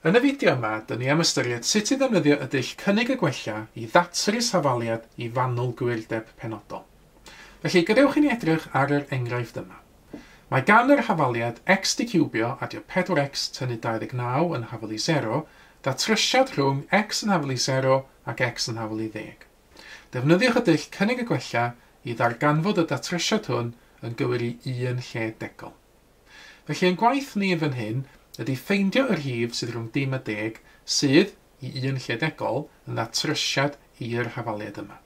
Yn y fideo yma, dyn ni am ystyried sut i ddefnyddio y dull cynnig y gwella i ddatrys hafaliad i fanwl gwyrdeb penodol. Felly, gadewch i ni edrych ar yr enghraifft yma. Mae gan yr hafaliad x di cubio adio 4x tynnu 29 yn hafel i 0, datrysiad rhwng x yn hafel i 0 ac x yn hafel i 10. Defnyddiwch y dull cynnig y gwella i ddarganfod y datrysiad hwn yn gywir i 1 lle degol. Felly, yn gwaith ni fan hyn, ydy ffeindio y rhif sydd rhwng dim a 10 sydd i 1 lle degol yn ddatrysiad i'r hafaliad yma.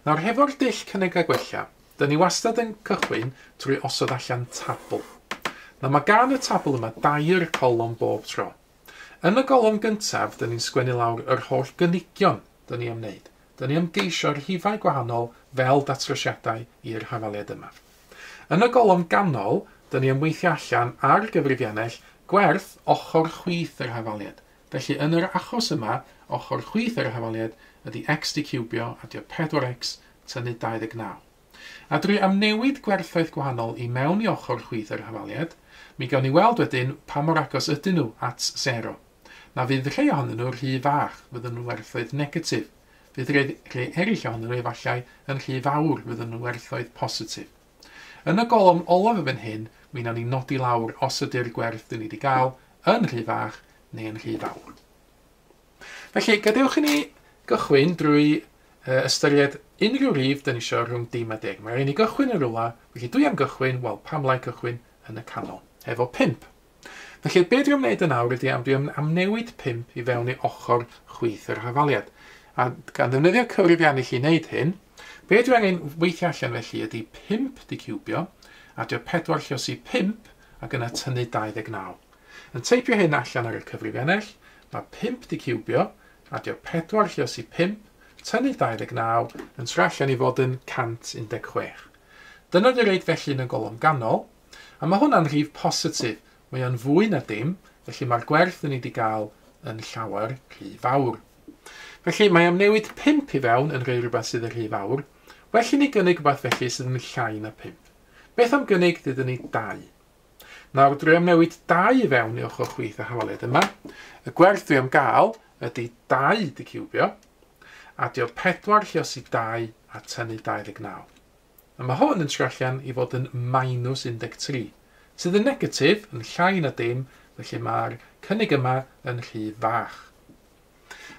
Nawr, hefo'r dull cynnig a gwella, dyn ni wastad yn cychwyn trwy osod allan tabl. Nawr, mae gan y tabl yma 2 colwm bob tro. Yn y golwm gyntaf, dyn ni'n sgwennu lawr yr holl gynigion dyn ni am wneud. Dyn ni am geisio'r rhifau gwahanol fel datrysiadau i'r hafaliad yma. Yn y golwm ganol, dyn ni am weithio allan ar gyfrifiannell gwerth ochr chwith yr hafaliad. Felly, yn yr achos yma, ochr chwith yr hafaliad ydy x di cubio adio 4x tynnu 29. A drwy amnewid gwerthoedd gwahanol i mewn i ochr chwith yr hafaliad, mi gawn ni weld wedyn pa mor agos ydyn nhw at 0. Na fydd rhai ohonyn nhw rhy fach, fydden nhw werthoedd negatif. Fydd rhai eraill ohonyn nhw efallai yn rhy fawr, fydden nhw werthoedd positif. Yn y golwm olaf y fan hyn, mi wnawn ni nodi lawr os ydy'r gwerth dyn ni wedi gael yn rhy fach neu yn rhy fawr. Felly, gadewch i ni gychwyn drwy ystyried unrhyw rhif dyn ni eisiau rhwng dim a 10. Mae rhaid ni gychwyn yn rhywle, felly dwi am gychwyn, wel, pam lai gychwyn yn y canol, efo 5. Felly, be dwi'n wneud yn awr ydy dwi am amnewid 5 i fewn i ochr chwith yr hafaliad. A gan ddefnyddio cyfrifiannell i wneud hyn, be dwi angen weithio allan felly ydy 5 di cubio, adio 4 lluos i 5 ac yna tynnu 29. Yn teipio hyn allan ar y cyfrifiannell, mae 5 di cubio, adio 4 lluos i 5, tynnu 29 yn trio allan i fod yn 116. Dyna dy reid felly yn y golwm ganol, a mae hwnna'n rhif positif. Mae o'n fwy na dim, felly mae'r gwerth ni wedi gael yn llawer rhy fawr. Felly mae am newid 5 i fewn yn rhoi rhywbeth sydd yn rhy fawr, well i ni gynnig rhywbeth felly sydd yn llai na 5. Beth am gynnig dydyn ni 2? Nawr, drwy am newid 2 i fewn i ochr chwith y hafaliad yma, y gwerth dwi am gael ydy 2 di cubio, adio 4 lluos i 2 a tynnu 29. A mae hwn yn trio allan i fod yn minus 13, sydd yn negatif, yn llai na dim, felly mae'r cynnig yma yn rhy fach.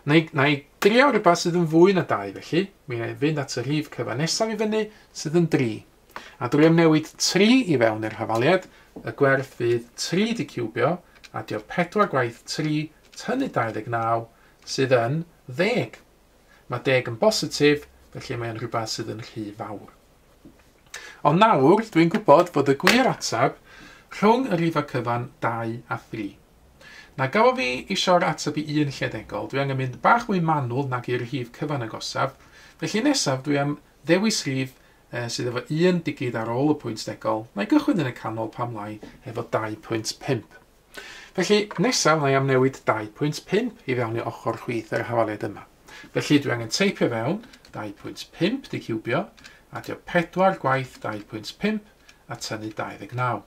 Na i drio rhywbeth sydd yn fwy na 2 felly, mi wna i fynd at y rhif cyfa nesaf i fyny sydd yn 3. A drwy am newid 3 i fewn i'r hafaliad, y gwerth fydd 3 di cubio, adio 4 gwaith 3 tynnu 29 sydd yn 10. Mae 10 yn bositif, felly mae'n rhywbeth sydd yn rhy fawr. Ond nawr, dwi'n gwybod fod y gwir atab rhwng y rhifau cyfan 2 a 3. Na gafo fi isio'r atab i 1 lle degol, dwi angen mynd bach mwy manwl nag i'r rhif cyfan agosaf, felly nesaf dwi am ddewis rhif sydd efo 1 digid ar ôl y pwynt degol, mae gychwyn yn y canol pam lai efo 2.5. Felly nesaf mae am newid 2.5 i fewn i ochr chwith yr hafaliad yma. Felly dwi angen teipio fewn 2.5 di cubio, adio 4 gwaith 2.5 a tynnu 29.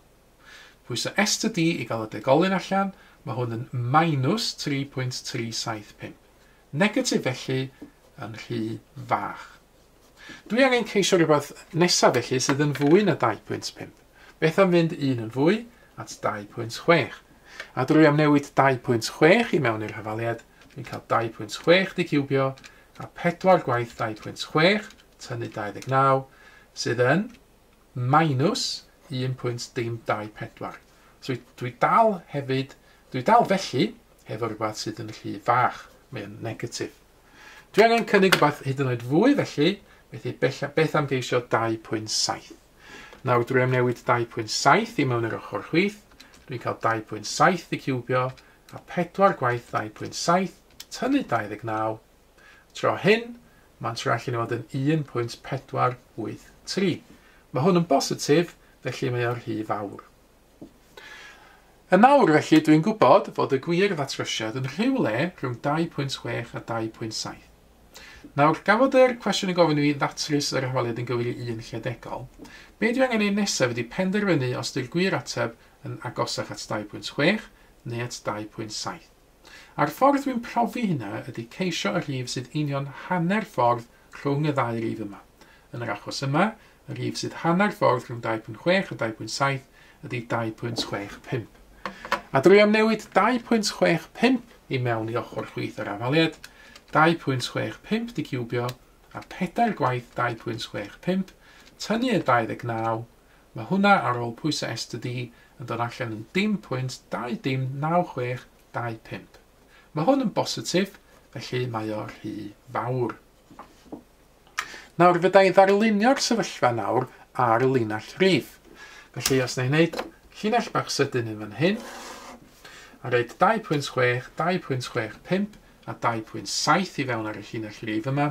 Pwyso S to D i gael y degolyn allan, mae hwn yn minus 3.375. Negatif felly yn rhy fach. Dwi angen ceisio rhywbeth nesaf felly sydd yn fwy na 2.5. Beth am fynd 1 yn fwy at 2.6. A drwy am newid 2.6 i mewn i'r hafaliad, dwi'n cael 2.6 di cubio a 4 gwaith 2.6 tynnu 29 sydd yn minus 1.24. So dwi dal felly hefo rhywbeth sydd yn rhy fach, mae'n negatif. Dwi angen cynnig rhywbeth hyd yn oed fwy felly, beth am geisio 2.7. Nawr dwi am newid 2.7 i mewn i'r ochr chwith, dwi'n cael 2.7 di cubio a 4 gwaith 2.7 tynnu 29. Tro hyn, mae'n trio allan i fod yn 1.483. Mae hwn yn bositif, felly mae o'r rhy fawr. Yn nawr felly dwi'n gwybod fod y gwir ddatrysiad yn rhywle rhwng 2.6 a 2.7. Nawr, gafod yr cwestiwn yn gofyn i fi ddatrys yr hafaliad yn gywir i 1 lle degol, be dwi angen ei nesaf ydy penderfynu os ydy'r gwir ateb yn agosach at 2.6 neu at 2.7. A'r ffordd dwi'n profi hynna ydy ceisio y rhif sydd union hanner ffordd rhwng y ddau rhif yma. Yn yr achos yma, y rhif sydd hanner ffordd rhwng 2.6 a 2.7 ydy 2.65. A drwy amnewid 2.65 i mewn i ochr chwith yr afaliad, 2.65 di ciwbio a 4 gwaith 2.65 tynnu y 29, mae hwnna ar ôl pwysau S to D yn dod allan yn 0.20962.5. Mae hwn yn bositif, felly mae o'r rhy fawr. Nawr fydda i ddarlunio'r sefyllfa nawr ar y linell rhif. Felly os na i wneud llinell bach sydyn yn fan hyn, a roed 2.6, 2.65 a 2.7 i fewn ar y llinell rhif yma.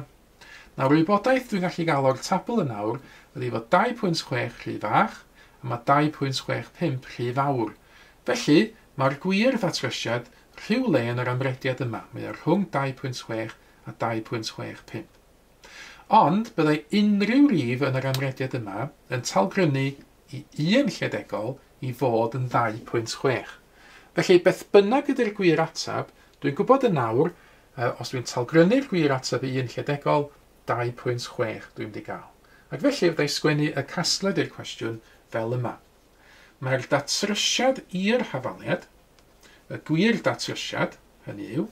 Nawr, y wybodaeth dwi'n gallu gael o'r tabl yn nawr ydy fod 2.6 rhy fach a mae 2.65 rhy fawr. Felly, mae'r gwir ddatrysiad rhywle yn yr amrediad yma. Mae o rhwng 2.6 a 2.65. Ond, byddai unrhyw rhif yn yr amrediad yma yn talgrynu i un lledegol i fod yn 2.6. Felly, beth bynnag ydy'r gwir atab, dwi'n gwybod yn nawr, os dwi'n talgrynu'r gwir atab i un lledegol, 2.6 dwi'n di gael. Ac felly, byddai sgwennu y casgliad i'r cwestiwn fel yma. Mae'r datrysiad i'r hafaliad, y gwir datrysiad, hynny yw,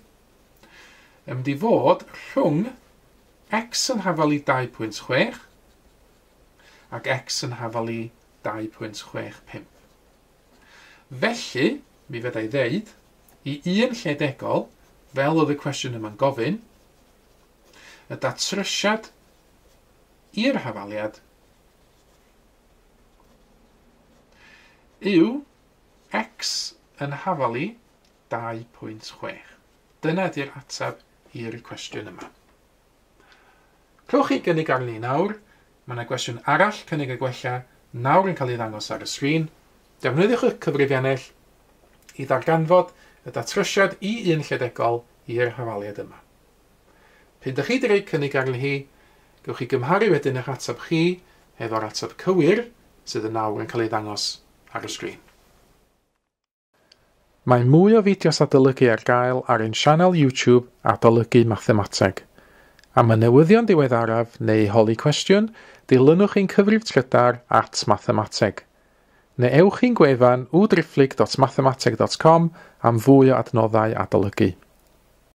yn mynd i fod rhwng x yn hafalu 2.6 ac x yn hafalu 2.65. Felly, mi fyddai ddeud, i un lledegol, fel oedd y cwestiwn yma'n gofyn, y datrysiad i'r hafaliad yw x yn hafalu 2.6. Dyna ydy'r ateb i'r cwestiwn yma. Clywch chi gynnig arni nawr. Mae yna gwestiwn arall cynnig y gwella nawr yn cael ei ddangos ar y sgrin. Defnyddiwch y cyfrifiannell i ddarganfod y datrysiad i un lledegol i'r hafaliad yma. Pyn ydych chi wedi gwneud cynnig arni hi, gewch chi gymharu wedyn eich ateb chi efo'r ateb cywir sydd yn nawr yn cael ei ddangos ar y sgrin. Mae mwy o fideos adolygu ar gael ar ein sianel YouTube Adolygu Mathemateg. Am y newyddion diweddaraf neu holi cwestiwn, dilynwch ein cyfrif trydar @mathemateg. Neu ewch i'n gwefan www.mathemateg.com am fwy o adnoddau adolygu.